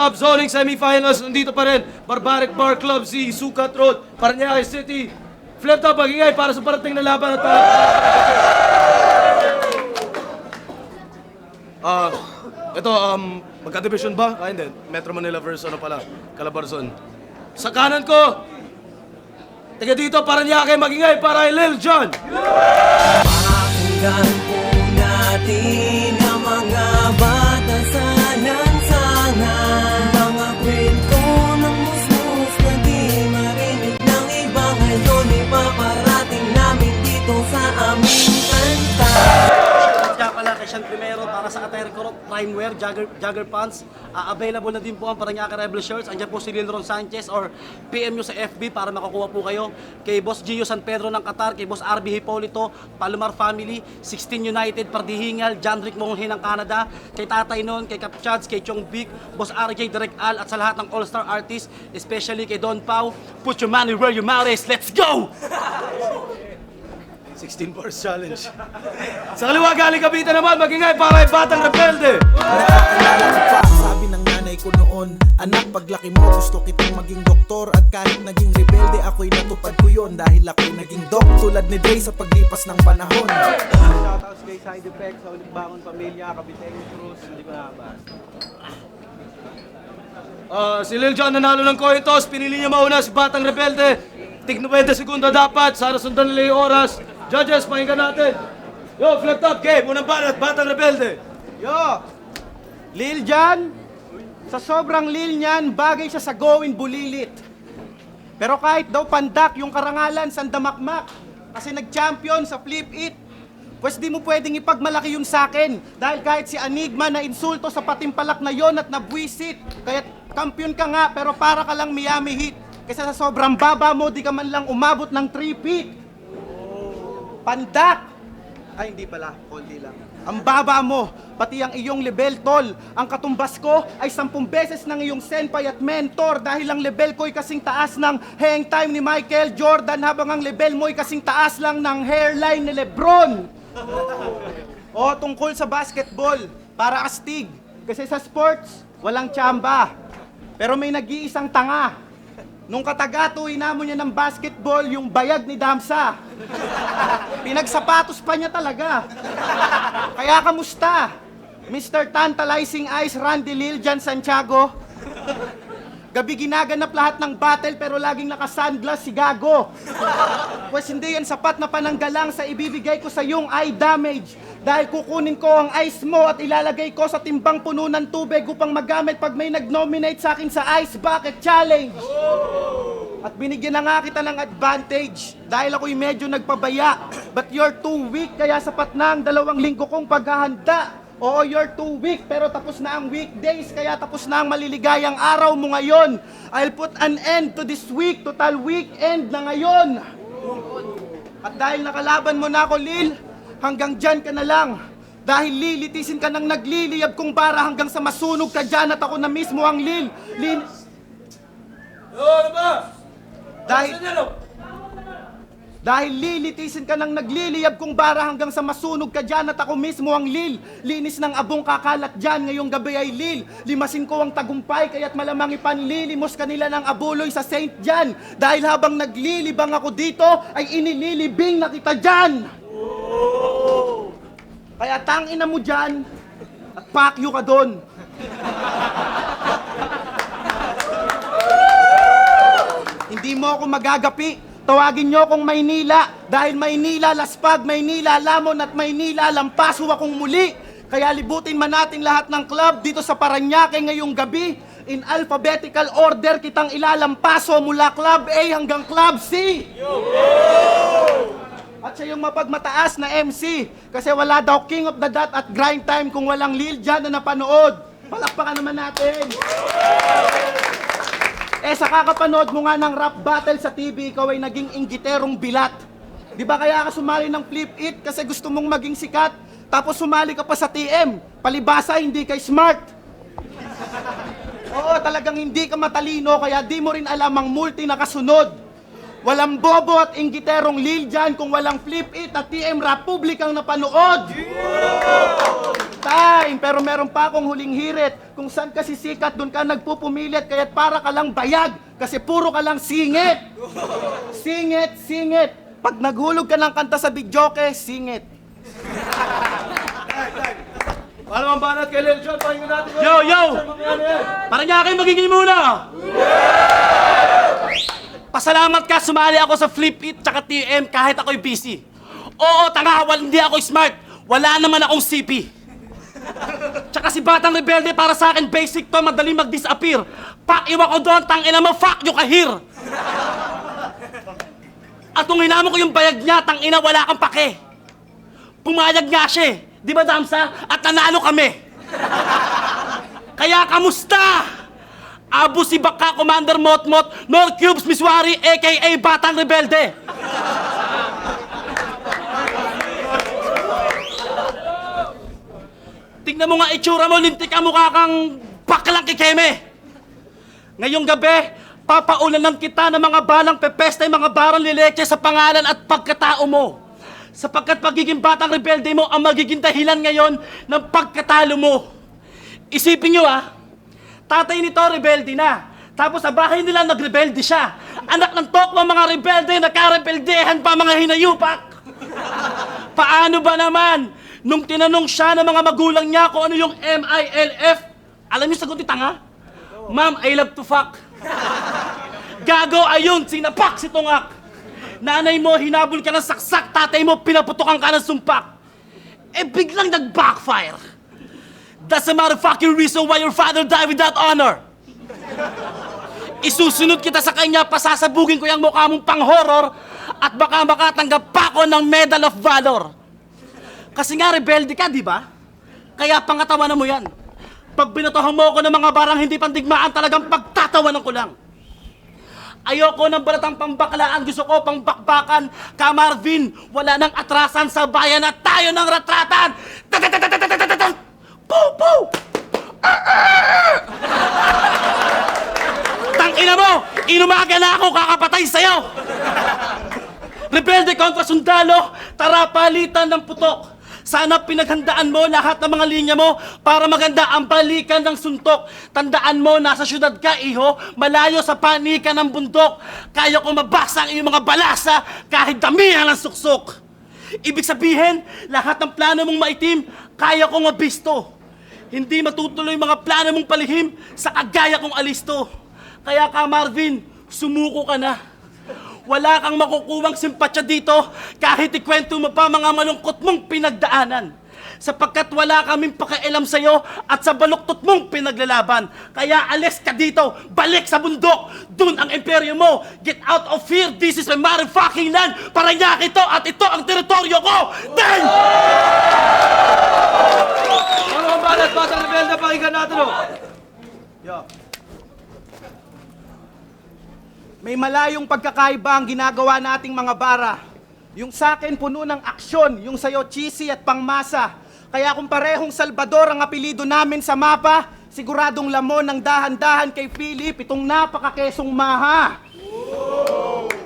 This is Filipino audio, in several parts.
top zoning semifinals. Nandito pa rin, Barbaric Bar Club, si Sukat Road, Parañaque City. Flip top, magingay para sa parating na laban at para... Ito, magka-division ba? Hindi. Metro Manila versus ano pala, Calabarzon. Sa kanan ko, taga dito, Parañaque, magingay para kay Lil Jon. Pakinggan po natin ang mga batasan ng sangan, mga kwento ng musmus na di marinig ng iba. Ngayon ipaparating namin dito sa aming kanta. Kaya pala kay Sean Primero para sa Atari Corrupt, Primeware, Jagger Pants. Available na din po ang Parañaque Rebel Shirts. Andiyan po si Lilron Sanchez or PM nyo sa FB para makakuha po kayo. Kay Boss Gio San Pedro ng Qatar, kay Boss RB Hipolito, Palomar Family, 16 United, Pardihingal, John Rick Monghe ng Canada, kay Tatay Non, kay Cap Chads, kay Chong Vic, Boss RJ, Direct Al, at sa lahat ng All-Star Artists, especially kay Don Pau. Put your money where your mouth is. Let's go! 16 bars challenge. Sa kaliwa galing Cavite naman, magingay para kay Batang Rebelde. Nakakilala ko pa, sabi ng nanay ko noon, anak, paglaki mo gusto kitang maging doktor. At kahit naging rebelde, ako'y natupad ko yun dahil ako'y naging doc, tulad ni Dre sa paglipas ng panahon. Shoutouts kay Side Effects, sa Ulit Bangon Pamilya, Kabiteng Cruz, hindi ko nakabas. Si Lil Jon nanalo ng coin toss, pinili niya mauna si Batang Rebelde. Tig 90 segundo dapat, sana sundan nila yung oras. Judges, pakinggan natin. Yo, flip top game, unang banat, Batang Rebelde. Yo! Lil Jon, sa sobrang lil niyan, bagay siya sa gawin bulilit. Pero kahit daw pandak yung karangalan sa damakmak, kasi nag-champion sa Flip It, pues di mo pwedeng ipagmalaki yun sa akin. Dahil kahit si Enigma na insulto sa patimpalak na yon at nabwisit, kaya kampiyon ka nga pero para ka lang Miami Heat. Kasi sa sobrang baba mo, di ka man lang umabot ng 3 feet. Pandak! Ay, hindi pala. Konti lang. Ang baba mo, pati ang iyong level, tol. Ang katumbas ko ay 10 beses ng iyong senpai at mentor dahil ang level ko'y kasing taas ng hang time ni Michael Jordan habang ang level mo'y kasing taas lang ng hairline ni Lebron. O, tungkol sa basketball, para astig. Kasi sa sports, walang tsamba. Pero may nag-iisang tanga. Nung katagatuin namon niya ng basketball, yung bayag ni Damsa. Pinagsapatos pa niya talaga. Kaya kamusta? Mr. Tantalizing Eyes, Randy Lil Jon Santiago. Gabi ginaganap lahat ng battle pero laging naka-sunglass si Gago. Pues hindi yan sapat na pananggalang sa ibibigay ko sa iyong eye damage. Dahil kukunin ko ang ice mo at ilalagay ko sa timbang puno ng tubig upang magamit pag may nag-nominate sa akin sa Ice Bucket Challenge. At binigyan na nga kita ng advantage dahil ako'y medyo nagpabaya. But you're too weak kaya sapat na ang 2 linggo kong paghahanda. Oo, you're too weak pero tapos na ang weekdays kaya tapos na ang maliligayang araw mo ngayon. I'll put an end to this week, total weekend na ngayon. At dahil nakalaban mo na ako, Lil, hanggang dyan ka na lang. Dahil lilitisin ka ng nagliliyab kong bara hanggang sa masunog ka dyan at ako na mismo ang Lil. Ano ba? Dahil lilitisin ka ng nagliliyab kong bara hanggang sa masunog ka dyan at ako mismo ang Lil. Linis ng abong kakalat dyan, ngayong gabi ay Lil. Limasin ko ang tagumpay kaya't malamang ipanlilimos kanila ng abuloy sa Saint John. Dahil habang naglilibang ako dito, ay inililibing na kita dyan. Kaya tangina mo dyan at pakyo ka doon. Hindi mo ako magagapi. Tawagin nyo akong Maynila dahil Maynila, Laspag, Maynila, Lamon at Maynila, Lampaso akong muli. Kaya libutin man natin lahat ng club dito sa Parañaque ngayong gabi. In alphabetical order kitang ilalampaso mula Club A hanggang Club C. At siya yung mapagmataas na MC kasi wala daw King of the Dot at Grind Time kung walang Lil Jon na napanood. Palakpakan naman natin. Sa kakapanood mo nga ng rap battle sa TV, ikaw ay naging inggiterong bilat. Di ba kaya ka sumali ng Flip It kasi gusto mong maging sikat? Tapos sumali ka pa sa TM, palibasa hindi kay smart. Oo, talagang hindi ka matalino kaya di mo rin alam ang multi na kasunod. Walang bobo at inggiterong Lil Jon kung walang Flip It at TM Republic ang napanood. time. Pero meron pa akong huling hirit. Kung saan ka sisikat, doon ka nagpupumilit. Kaya't para ka lang bayag. Kasi puro ka lang singit. Singit, singit. Pag naghulog ka ng kanta sa videoke, singit. Paano ang banat kay Lil Jon? Pakinggan natin. Yo, yo! Parang nga kayo magiging muna! Pasalamat ka, sumali ako sa Flip It tsaka TM kahit ako'y busy. Oo, tanga, hindi ako smart. Wala naman akong CP. Tsaka si Batang Rebelde para sa akin basic to, madali mag-disappear. Pak, iwan ko doon, tangina mo, fuck you kahir. At kung hinamo ko yung bayag niya, tangina, wala kang pake. Pumayag nga siya eh. Di ba, Damsa? At nanalo kami. Kaya kamusta? Abu si Baka, Commander Motmot, North Cubes, Miswari, a.k.a. Batang Rebelde. Tingnan mo nga itsura mo, lintik ang mukha kang baklang kikeme. Ngayong gabi, papaulanan kita ng mga balang pepesta, mga barang lileche sa pangalan at pagkatao mo. Sapagkat pagiging Batang Rebelde mo ang magiging dahilan ngayon ng pagkatalo mo. Isipin nyo tatay nito rebelde na. Tapos sa bahay nila nagrebelde siya. Anak ng tokwa mga rebelde, nakarebeldehan pa mga hinayupak. Paano ba naman? Nung tinanong siya ng mga magulang niya kung ano yung MILF, alam niyo sagot ni tanga? Ma'am, I love to fuck. Gago, ayun, sinapak si Tungak. Nanay mo, hinabol ka ng saksak, tatay mo, pinaputokan ka ng sumpak. Eh, biglang nag-backfire. That's a motherfucking reason why your father died without honor. Isusunod kita sa kanya, pasasabugin ko yung mukha mong pang-horror at baka makatanggap pa ako ng Medal of Valor. Kasi nga, rebelde ka, di ba? Kaya pangatawanan mo yan. Pag binatohan mo ako ng mga barang hindi pandigmaan, talagang pagtatawanan ko lang. Ayoko ng balatang pambaklaan, gusto ko pangbakbakan. Ka Marvin, wala nang atrasan sa bayan at tayo ng ratratan! Poo! Poo! Tangina mo! Inumaga na ako, kakapatay sa'yo! Rebelde kontra sundalo, tara palitan ng putok. Sana pinaghandaan mo lahat ng mga linya mo para maganda ang balikan ng suntok. Tandaan mo, nasa syudad ka, iho, malayo sa panikan ng bundok. Kaya ko mabasa ang iyong mga balasa kahit damihan ng suksok. Ibig sabihin, lahat ng plano mong maitim, kaya kong mabisto. Hindi matutuloy mga plano mong palihim sa kagaya kong alisto. Kaya ka, Marvin, sumuko ka na. Wala kang makukuwang simpatya dito kahit ikwento mo pa mga malungkot mong pinagdaanan. Sapagkat wala kaming pakialam sa'yo at sa baluktot mong pinaglalaban. Kaya alis ka dito, balik sa bundok, dun ang imperyo mo. Get out of here, this is my motherfucking land. Parañaque ito at ito ang teritoryo ko. Then! Ano ang banat? Batang Rebelde, pakinggan natin Yo. May malayong pagkakaiba ang ginagawa nating mga bara. Yung sa akin puno ng aksyon, yung sa'yo cheesy at pangmasa. Kaya kung parehong Salvador ang apelido namin sa mapa, siguradong lamon ng dahan-dahan kay Philip itong napakakesong maha.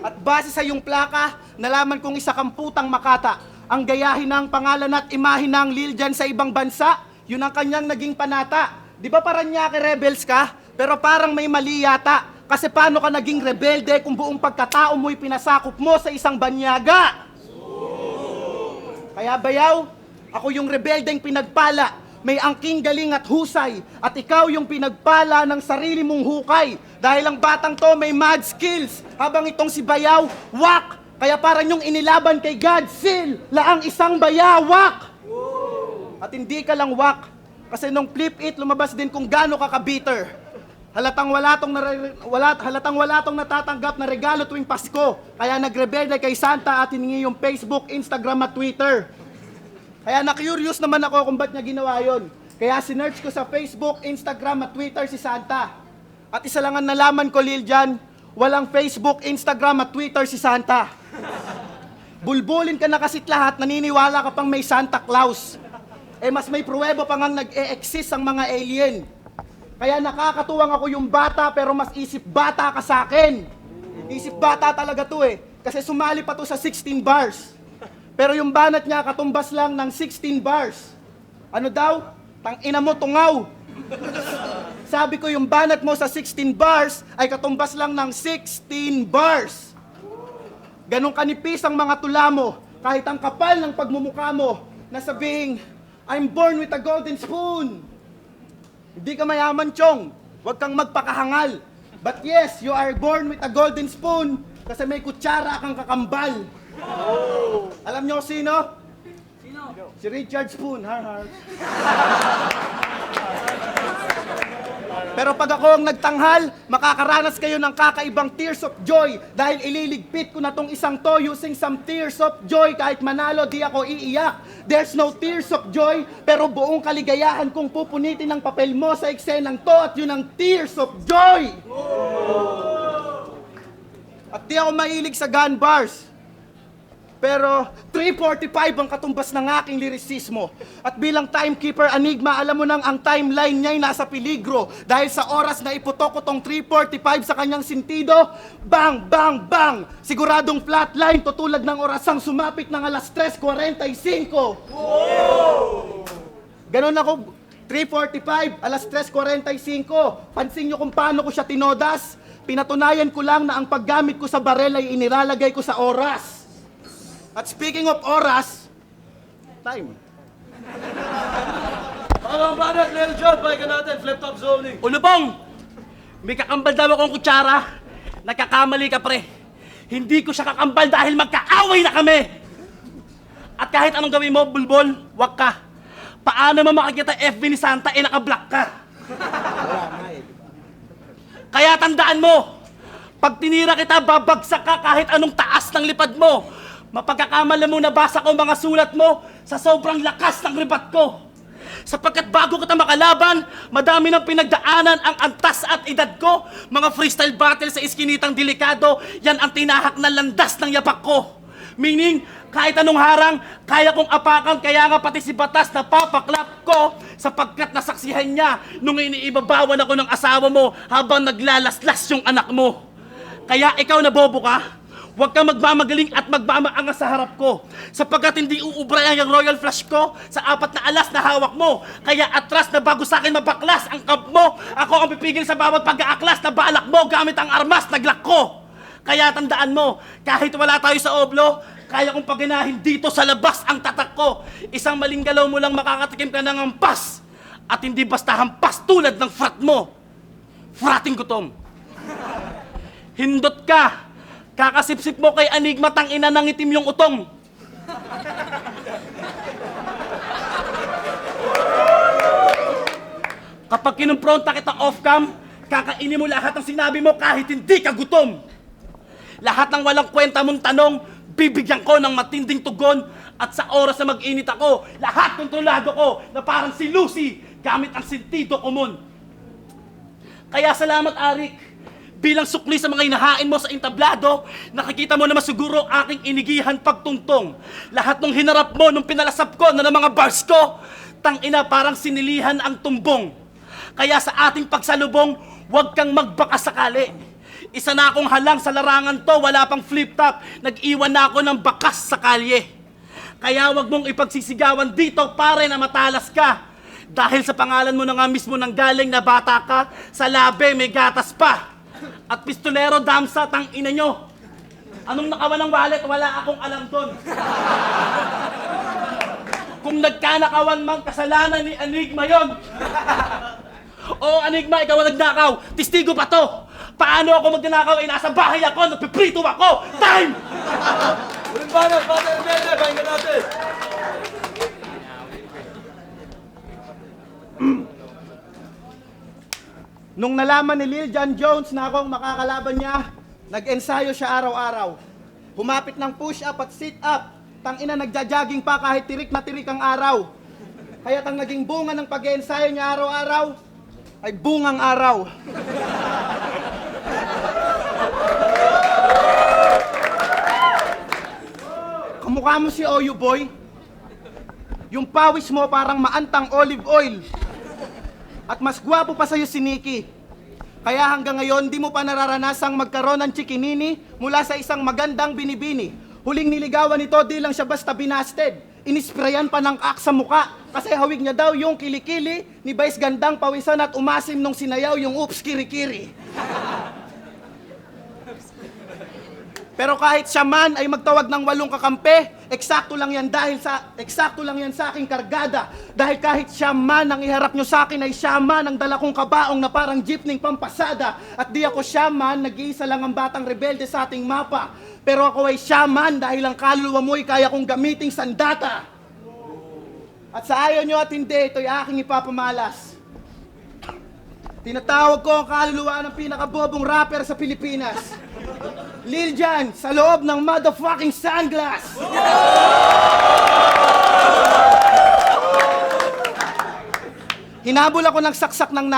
At base sa iyong plaka, nalaman kong isa kang putang Makata. Ang gayahin ng pangalan at imahin ng Lil Jon sa ibang bansa, yun ang kanyang naging panata. Di ba Parañaque rebels ka? Pero parang may mali yata. Kasi paano ka naging rebelde kung buong pagkatao mo'y pinasakop mo sa isang banyaga? Kaya bayaw, ako yung rebeldeng pinagpala. May angking galing at husay. At ikaw yung pinagpala ng sarili mong hukay. Dahil ang batang to may mad skills. Habang itong si Bayaw, wak! Kaya parang yung inilaban kay Godzilla, laang isang bayawak! At hindi ka lang wak. Kasi nung Flip It, lumabas din kung gaano ka ka-bitter. Halatang wala tong natatanggap na regalo tuwing Pasko. Kaya nagrebelde kay Santa at hiningi yung Facebook, Instagram at Twitter. Kaya na-curious naman ako kung ba't niya ginawa yon. Kaya sinearch ko sa Facebook, Instagram at Twitter si Santa. At isa lang ang nalaman ko, Lil Jon, walang Facebook, Instagram at Twitter si Santa. Bulbulin ka na kasi't lahat, naniniwala ka pang may Santa Claus. Eh mas may pruweba pa ngang nag-e-exist ang mga alien. Kaya nakakatuwang ako yung bata pero mas isip bata ka sa akin. Isip bata talaga to eh. Kasi sumali pa to sa 16 bars. Pero yung banat niya katumbas lang ng 16 bars. Ano daw? Tangina mo, tungaw! Sabi ko yung banat mo sa 16 bars ay katumbas lang ng 16 bars. Ganong kanipis ang mga tula mo, kahit ang kapal ng pagmumukha mo, na sabihing, I'm born with a golden spoon. Hindi ka mayaman, Chong. Huwag kang magpakahangal. But yes, you are born with a golden spoon kasi may kutsara kang kakambal. Alam niyo sino? Sino? Si Richard Spoon, har har. Pero pag ako ang nagtanghal, makakaranas kayo ng kakaibang tears of joy dahil ililigpit ko na tong isang to using some tears of joy. Kahit manalo, di ako iiyak. There's no tears of joy, pero buong kaligayahan kong pupunitin ng papel mo sa eksenang to at yun ang tears of joy. At di ako mahilig sa gun bars. Pero 3:45 ang katumbas ng aking lirisismo. At bilang timekeeper Enigma, alam mo nang ang timeline niya'y nasa peligro. Dahil sa oras na iputok ko tong 3:45 sa kanyang sentido, bang, bang, bang! Siguradong flatline, tutulad ng orasang sumapit ng alas 3:45. Ganon ako, 3:45, alas 3:45. Pansin niyo kung paano ko siya tinodas? Pinatunayan ko lang na ang paggamit ko sa barel ay inilalagay ko sa oras. At speaking of oras, time. Pangalawang banat, Lil Jon, pakinggan natin, flip top zoning. Ulubong! May kakambal daw akong kutsara. Nagkakamali ka, pre. Hindi ko siya kakambal dahil magkaaway na kami. At kahit anong gawin mo, bulbol, wag ka. Paano mo makikita FB ni Santa, naka-block ka? Kaya tandaan mo, pag tinira kita, babagsak ka kahit anong taas ng lipad mo. Mapagkakamala mo, nabasa ko mga sulat mo sa sobrang lakas ng ribat ko. Sapagkat bago kita makalaban, madami ng pinagdaanan ang antas at edad ko. Mga freestyle battle sa iskinitang delikado, yan ang tinahak na landas ng yapak ko. Meaning, kahit anong harang, kaya kong apakan, kaya nga pati si batas na papaklap ko sapagkat nasaksihan niya nung iniibabawan ako ng asawa mo habang naglalaslas yung anak mo. Kaya ikaw na bobo ka, huwag kang magmamagaling at magmamaangas sa harap ko sapagkat hindi uubray ang royal flush ko sa 4 na alas na hawak mo. Kaya atras na bago sa akin mabaklas ang kamp mo, ako ang pipigil sa bawat pag-aaklas na balak mo gamit ang armas na glock ko. Kaya tandaan mo, kahit wala tayo sa oblo, kaya kong paganahin dito sa labas ang tatak ko. Isang maling galaw mo lang makakatikim ka ng hampas at hindi basta hampas tulad ng frat mo. Frating gutom. Hindot ka. Kakasipsip mo kay Enigma, tangina ng itim yung utong. Kapag kinumpronta kita off-cam, kakainin mo lahat ng sinabi mo kahit hindi ka gutom. Lahat ng walang kwenta mong tanong, bibigyan ko ng matinding tugon at sa oras na mag-init ako, lahat kontrolado ko na parang si Lucy gamit ang sentido komon. Kaya salamat, Arik. Bilang sukli sa mga inahain mo sa entablado, nakikita mo naman siguro aking inigihan pagtungtong. Lahat ng hinarap mo nung pinalasap ko na ng mga bars ko, tangina parang sinilihan ang tumbong. Kaya sa ating pagsalubong, huwag kang magbaka sakali. Isa na akong halang sa larangan to, wala pang flip-top, nag-iwan na ako ng bakas sa kalye. Kaya huwag mong ipagsisigawan dito pare na matalas ka. Dahil sa pangalan mo na nga mismo nang galing na bata ka, sa labe may gatas pa. At pistolero, damsa, tang ina nyo. Anong nakawan ng wallet, wala akong alam doon. Kung nagkanakawan man, kasalanan ni Enigma yon. Oo, Enigma, ikaw ang nagnakaw. Tistigo pa to. Paano ako magnanakaw? Nasa bahay ako, napiprito ako. Time! Uling banat, Batang Rebelde, pakinggan natin. Nung nalaman ni Lil Jon Jones na akong makakalaban niya, nag-ensayo siya araw-araw. Humapit ng push-up at sit-up. Tangina, nagja-jogging pa kahit tirik na tirik ang araw. Kaya't ang naging bunga ng pag-ensayo niya araw-araw ay bungang araw. Kamukha mo si Oyo Boy. Yung pawis mo parang maantang olive oil. At mas gwapo pa sa'yo si Nikki. Kaya hanggang ngayon, di mo pa nararanasang magkaroon ng chikinini mula sa isang magandang binibini. Huling niligawan nito, di lang siya basta binasted. inisprayan pa ng kak sa muka. Kasi hawig niya daw yung kilikili ni Vice Gandang pawisan at umasim nung sinayaw yung oops kiri-kiri. Pero kahit siya man ay magtawag ng 8 kakampi, eksakto lang yan sa aking kargada. Dahil kahit siya man ang iharap nyo sa akin ay siya man ang dala kong kabaong na parang jeepney pampasada. At di ako siya man, nag-iisa lang ang batang rebelde sa ating mapa. Pero ako ay siya man dahil ang kaluluwa mo'y kaya kong gamiting sandata. At sa ayaw nyo at hindi, ito'y aking ipapamalas. Tinatawag ko ang kaluluwa ng pinakabobong rapper sa Pilipinas. Lil Jon, sa loob ng motherfucking sunglass! Hinabol ako ng saksak ng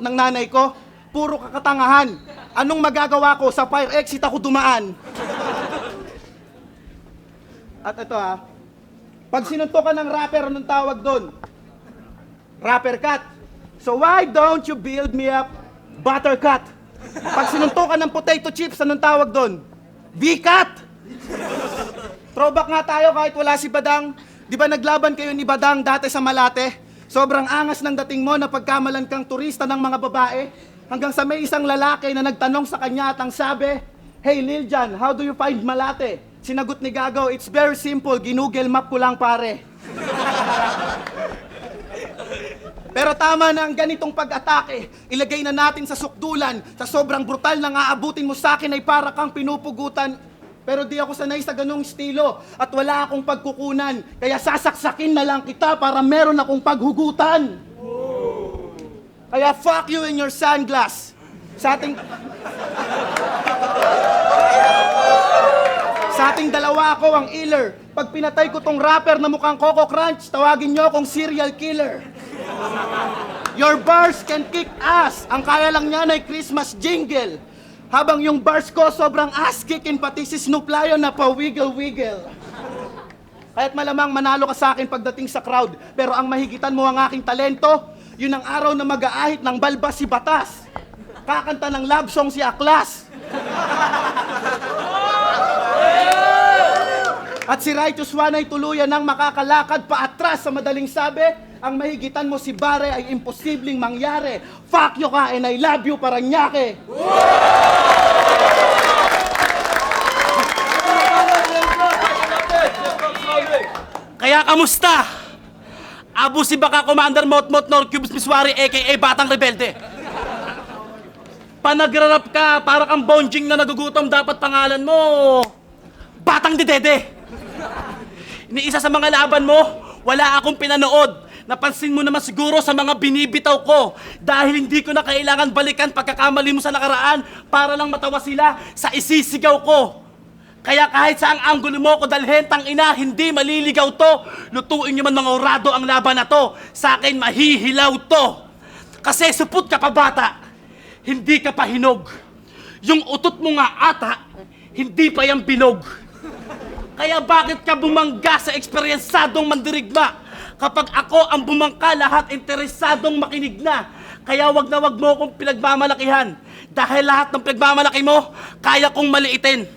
nanay ko. Puro kakatangahan. Anong magagawa ko? Sa fire exit ako dumaan. At ito pag sinuntokan ng rapper, anong tawag doon? Rapper cut. So why don't you build me up buttercut? Pag sinuntokan ng potato chips, anong tawag doon? V-cut! Throwback nga tayo kahit wala si Badang. Di ba naglaban kayo ni Badang dati sa Malate? Sobrang angas ng dating mo na pagkamalan kang turista ng mga babae. Hanggang sa may isang lalaki na nagtanong sa kanya at ang sabi, "Hey Lil Jon, how do you find Malate?" Sinagot ni Gago, "It's very simple, ginugel map ko lang pare." Pero tama na ang ganitong pag-atake. Ilagay na natin sa sukdulan. Sa sobrang brutal na aabutin mo sa akin ay para kang pinupugutan. Pero di ako sanay sa ganong estilo at wala akong pagkukunan. Kaya sasaksakin na lang kita para meron akong paghugutan. Kaya fuck you in your sunglass. Sa ating dalawa ako ang iller. Pag pinatay ko tong rapper na mukhang Coco Crunch, tawagin nyo akong serial killer. Your bars can kick ass. Ang kaya lang niyan ay Christmas jingle. Habang yung bars ko sobrang ass-kickin pati si Snoop Lion na pa-wiggle-wiggle. Kaya't malamang manalo ka sa akin pagdating sa crowd. Pero ang mahigitan mo ang aking talento, yun ang araw na mag-aahit ng balbas si Batas. Kakanta ng love song si Aklas. At si Righteous One ay tuluyan ng makakalakad pa atras sa madaling sabi, ang mahigitan mo si Bare ay imposibleng mangyari. Fuck you ka and I love you, Paranaque! Kaya kamusta? Abu si baka Commander Motmot Nor Cubes Miswari aka Batang Rebelde. Panagrarap ka, para kang bonjing na nagugutom, dapat pangalan mo Batang Didede. Iniisa sa mga laban mo, wala akong pinanood. Napansin mo naman siguro sa mga binibitaw ko dahil hindi ko na kailangan balikan pagkakamali mo sa nakaraan para lang matawa sila sa isisigaw ko. Kaya kahit saang anggulo mo ko dalhin, tang ina, hindi maliligaw to. Lutuin nyo man mga orado ang laban na to. Sa akin, mahihilaw to. Kasi supot ka pa bata, hindi ka pa hinog. Yung utot mo nga ata, hindi pa yung binog. Kaya bakit ka bumangga sa eksperyensadong mandirigma? Kapag ako ang bumangka, lahat interesadong makinig na. Kaya wag na wag mo akong pinagmamalakihan. Dahil lahat ng pinagmamalaki mo, kaya kong maliitin.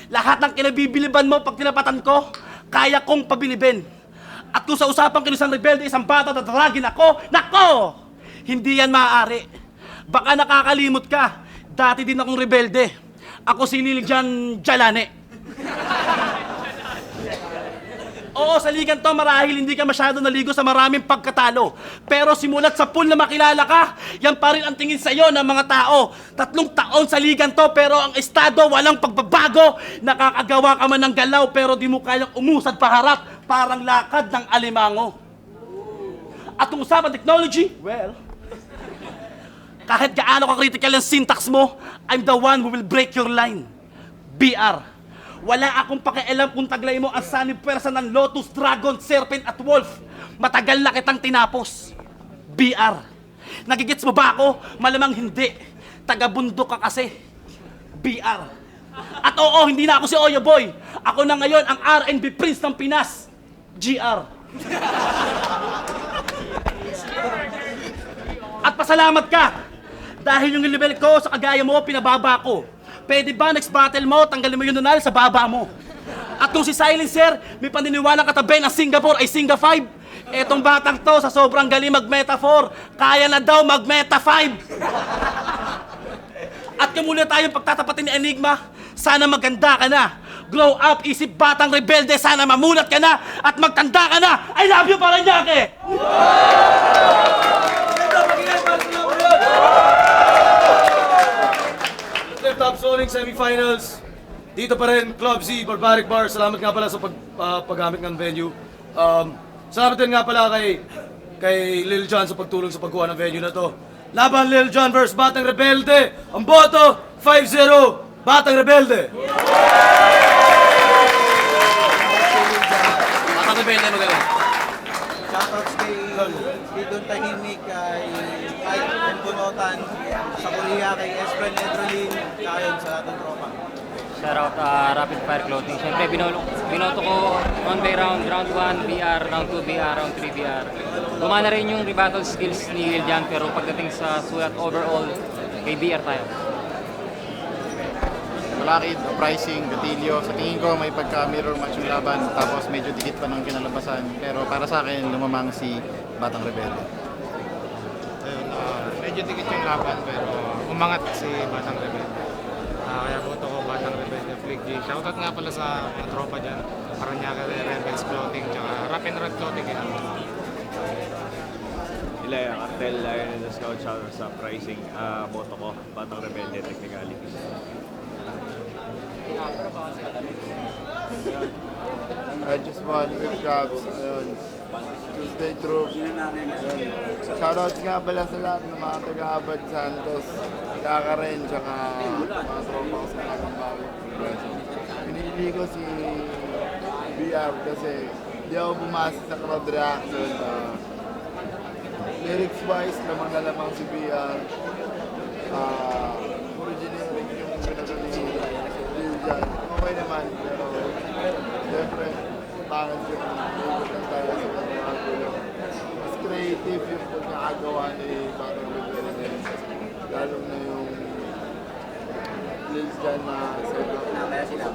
Lahat ng kinabibiliban mo pag tinapatan ko, kaya kong pabilibin. At kung sa usapang kinisang rebelde, isang bata tataragin ako, nako! Hindi yan maaari. Baka nakakalimot ka. Dati din akong rebelde. Ako si Lil Jon Jalane. Oo, sa ligan to marahil hindi ka masyado naligo sa maraming pagkatalo. Pero simulat sa pool na makilala ka, yan pa rin ang tingin sa'yo ng mga tao. 3 taon sa ligan to pero ang estado walang pagbabago. Nakakagawa ka man ng galaw pero di mo kayang umusad paharap, parang lakad ng alimango. At kung usapan technology, well, kahit gaano ka critical ang syntax mo, I'm the one who will break your line. BR. Wala akong pakialam kung taglay mo ang sanib pwersa ng Lotus, Dragon, Serpent at Wolf. Matagal na kitang tinapos. BR. Nagigits mo ba ako? Malamang hindi. Taga-bundok ka kasi. BR. At oo, hindi na ako si Oyo Boy. Ako na ngayon ang R&B Prince ng Pinas. GR. At pasalamat ka. Dahil yung level ko sa kagaya mo, pinababa ko. Pwede ba next battle mo, tanggalin mo yung nunal sa baba mo? At kung si Silencer, may paniniwalang katabi ng Singapore ay Singa 5. Etong batang to, sa sobrang galing mag-metaphor, kaya na daw mag-meta 5. At kung muna tayong pagtatapatin ni Enigma, sana maganda ka na. Glow up, isip batang rebelde, sana mamulat ka na at magtanda ka na. I love you, Paranaque! Flip Top Sonic Semifinals. Dito pa rin, Club Z, Barbaric Bar. Salamat nga pala sa paggamit ng venue. Salamat din nga pala kay Lil Jon sa pagtulong sa pagkuha ng venue na to. Laban Lil Jon vs Batang Rebelde. Ang boto, 5-0, Batang Rebelde. Batang rebelde, magaling. Shoutouts kay Don Tahimik, kay Mike and Bunotan, sa Korea, kay Espren Edrolin, kaya yun sa ating tropa. Shoutout Rapid Fire Clothing. Siyempre, binoto ko one by round, round 1 BR, round 2 BR, round 3 BR. Gumana rin yung rebuttal skills ni Lil Jon, pero pagdating sa sulat overall, kay BR tayo. Malakid, pricing, gatilyo. Sa tingin ko may pagka-mirror match yung laban, tapos medyo dikit pa ng kinalabasan. Pero para sa akin, lumamang si Batang Rebelde. Ayun, medyo dikit yung laban pero umangat si Batang Rebelde. Kaya boto ko Batang Rebelde, Flick G. Shoutout nga pala sa mga tropa dyan. Paranaque Rebels Clothing, tsaka Rap and Rod Clothing. Ilaya, Cartel, Lion and the Scout, shoutout sa pricing. Boto ko, Batang Rebelde, Technicalities. I just won with Cubs. Ayun. Tuesday Troop. Shoutouts nga pala sa lahat ng mga taga-Abad Santos, Kaka-Ren, tsaka mga tropa ko sa Kakabawi. Pinili ko si BR kasi di ako bumasa sa crowd reaction. Lyrics-wise, lamang si BR. Original yung pinagaling Lil Jon. Okay naman, pero siyempre, pangit yung ibutan tayo sa mga gulo. Mas creative yung pagkakagawa ni Batang Rebelde. Lalo na yung Lil Jon na set up. Kaya sila,